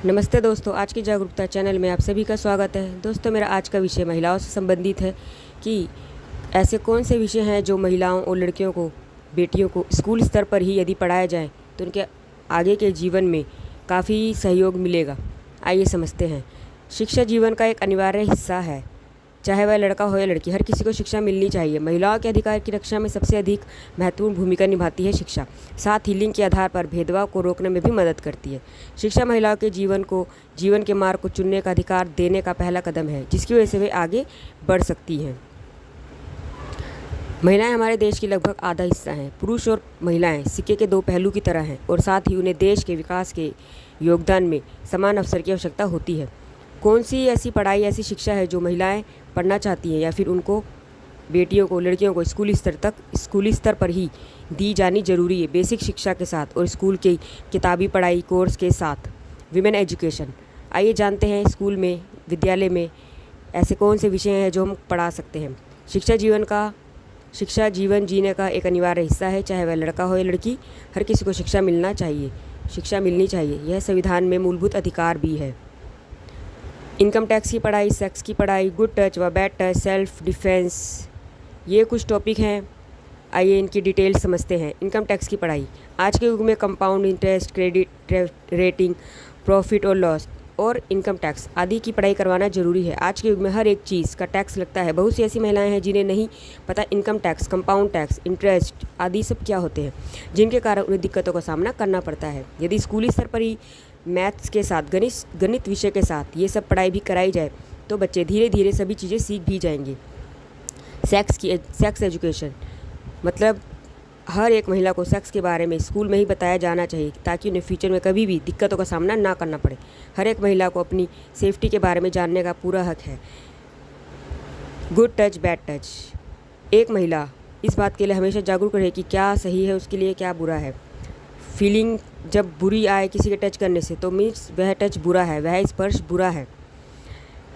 नमस्ते दोस्तों, आज की जागरूकता चैनल में आप सभी का स्वागत है। दोस्तों, मेरा आज का विषय महिलाओं से संबंधित है कि ऐसे कौन से विषय हैं जो महिलाओं और लड़कियों को, बेटियों को स्कूल स्तर पर ही यदि पढ़ाया जाए तो उनके आगे के जीवन में काफ़ी सहयोग मिलेगा। आइए समझते हैं। शिक्षा जीवन का एक अनिवार्य हिस्सा है, चाहे वह लड़का हो या लड़की, हर किसी को शिक्षा मिलनी चाहिए। महिलाओं के अधिकार की रक्षा में सबसे अधिक महत्वपूर्ण भूमिका निभाती है शिक्षा। साथ ही लिंग के आधार पर भेदभाव को रोकने में भी मदद करती है। शिक्षा महिलाओं के जीवन के मार्ग को चुनने का अधिकार देने का पहला कदम है, जिसकी वजह से वे आगे बढ़ सकती हैं। महिलाएं हमारे देश की लगभग आधा हिस्सा हैं। पुरुष और महिलाएं सिक्के के दो पहलू की तरह हैं और साथ ही उन्हें देश के विकास के योगदान में समान अवसर की आवश्यकता होती है। कौन सी ऐसी पढ़ाई, ऐसी शिक्षा है जो महिलाएं पढ़ना चाहती हैं या फिर उनको, बेटियों को, लड़कियों को स्कूली स्तर पर ही दी जानी जरूरी है, बेसिक शिक्षा के साथ और स्कूल की किताबी पढ़ाई कोर्स के साथ। Women education. आइए जानते हैं, स्कूल में, विद्यालय में ऐसे कौन से विषय हैं जो हम पढ़ा सकते हैं। शिक्षा जीवन जीने का एक अनिवार्य हिस्सा है, चाहे वह लड़का हो या लड़की, हर किसी को शिक्षा मिलनी चाहिए। यह संविधान में मूलभूत अधिकार भी है। इनकम टैक्स की पढ़ाई, सेक्स की पढ़ाई, गुड टच व बैड टच, सेल्फ डिफेंस, ये कुछ टॉपिक हैं। आइए इनकी डिटेल समझते हैं। इनकम टैक्स की पढ़ाई। आज के युग में compound interest, credit rating, profit और लॉस और इनकम टैक्स आदि की पढ़ाई करवाना जरूरी है। आज के युग में हर एक चीज़ का टैक्स लगता है। बहुत सी ऐसी महिलाएं हैं जिन्हें नहीं पता income tax, compound tax, interest आदि सब क्या होते हैं, जिनके कारण उन्हें दिक्कतों का सामना करना पड़ता है। यदि स्कूली स्तर पर ही मैथ्स के साथ, गणित विषय के साथ ये सब पढ़ाई भी कराई जाए तो बच्चे धीरे धीरे सभी चीज़ें सीख भी जाएंगे। सेक्स एजुकेशन मतलब हर एक महिला को सेक्स के बारे में स्कूल में ही बताया जाना चाहिए, ताकि उन्हें फ्यूचर में कभी भी दिक्कतों का सामना ना करना पड़े। हर एक महिला को अपनी सेफ्टी के बारे में जानने का पूरा हक है। Good touch bad touch. एक महिला इस बात के लिए हमेशा जागरूक रहे कि क्या सही है उसके लिए, क्या बुरा है। फीलिंग जब बुरी आए किसी के टच करने से तो मीन्स वह टच बुरा है, वह स्पर्श बुरा है।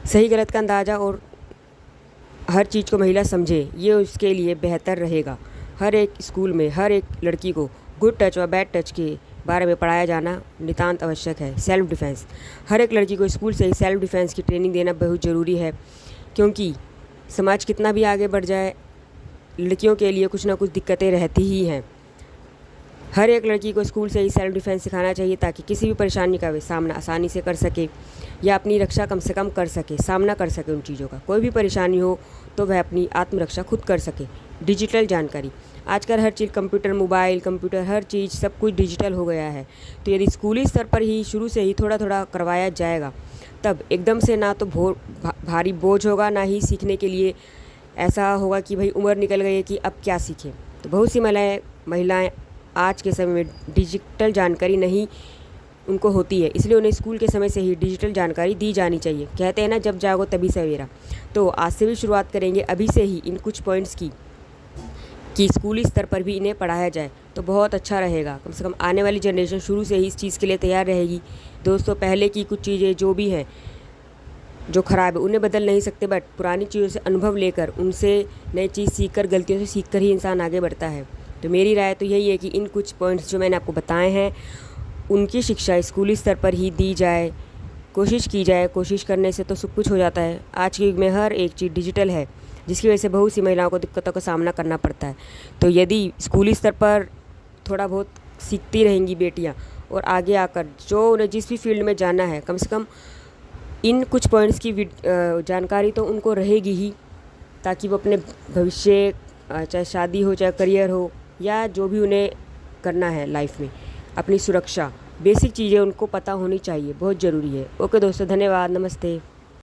सही गलत का अंदाज़ा और हर चीज़ को महिला समझे, ये उसके लिए बेहतर रहेगा। हर एक स्कूल में हर एक लड़की को गुड टच व बैड टच के बारे में पढ़ाया जाना नितांत आवश्यक है। Self defence. हर एक लड़की को स्कूल से ही सेल्फ डिफेंस की ट्रेनिंग देना बहुत ज़रूरी है, क्योंकि समाज कितना भी आगे बढ़ जाए, लड़कियों के लिए कुछ ना कुछ दिक्कतें रहती ही हैं। हर एक लड़की को स्कूल से ही सेल्फ डिफेंस सिखाना चाहिए, ताकि किसी भी परेशानी का वे सामना आसानी से कर सके या अपनी रक्षा कम से कम कर सके, सामना कर सके उन चीज़ों का। कोई भी परेशानी हो तो वह अपनी आत्मरक्षा खुद कर सके। डिजिटल जानकारी। आजकल हर चीज़ कंप्यूटर, मोबाइल, कंप्यूटर, हर चीज़ सब कुछ डिजिटल हो गया है। तो यदि स्कूली स्तर पर ही शुरू से ही थोड़ा थोड़ा करवाया जाएगा, तब एकदम से ना तो भारी बोझ होगा, ना ही सीखने के लिए ऐसा होगा कि भाई उम्र निकल गई है कि अब क्या सीखें। तो बहुत सी महिलाएँ आज के समय में डिजिटल जानकारी नहीं उनको होती है, इसलिए उन्हें स्कूल के समय से ही डिजिटल जानकारी दी जानी चाहिए। कहते हैं ना, जब जागो तभी सवेरा। तो आज से भी शुरुआत करेंगे, अभी से ही इन कुछ पॉइंट्स की, कि स्कूली स्तर पर भी इन्हें पढ़ाया जाए तो बहुत अच्छा रहेगा। कम से कम आने वाली जनरेशन शुरू से ही इस चीज़ के लिए तैयार रहेगी। दोस्तों, पहले की कुछ चीज़ें जो भी हैं, जो ख़राब है, उन्हें बदल नहीं सकते, बट पुरानी चीज़ों से अनुभव लेकर, उनसे नई चीज़ सीखकर, गलतियों से सीखकर ही इंसान आगे बढ़ता है। तो मेरी राय तो यही है कि इन कुछ पॉइंट्स जो मैंने आपको बताए हैं, उनकी शिक्षा स्कूली स्तर पर ही दी जाए, कोशिश की जाए। कोशिश करने से तो सब कुछ हो जाता है। आज के युग में हर एक चीज़ डिजिटल है, जिसकी वजह से बहुत सी महिलाओं को दिक्कतों का सामना करना पड़ता है। तो यदि स्कूली स्तर पर थोड़ा बहुत सीखती रहेंगी बेटियां, और आगे आकर जो उन्हें जिस भी फील्ड में जाना है, कम से कम इन कुछ पॉइंट्स की जानकारी तो उनको रहेगी ही, ताकि वो अपने भविष्य, चाहे शादी हो, चाहे करियर हो, या जो भी उन्हें करना है लाइफ में, अपनी सुरक्षा, बेसिक चीज़ें उनको पता होनी चाहिए, बहुत ज़रूरी है। ओके दोस्तों, धन्यवाद, नमस्ते।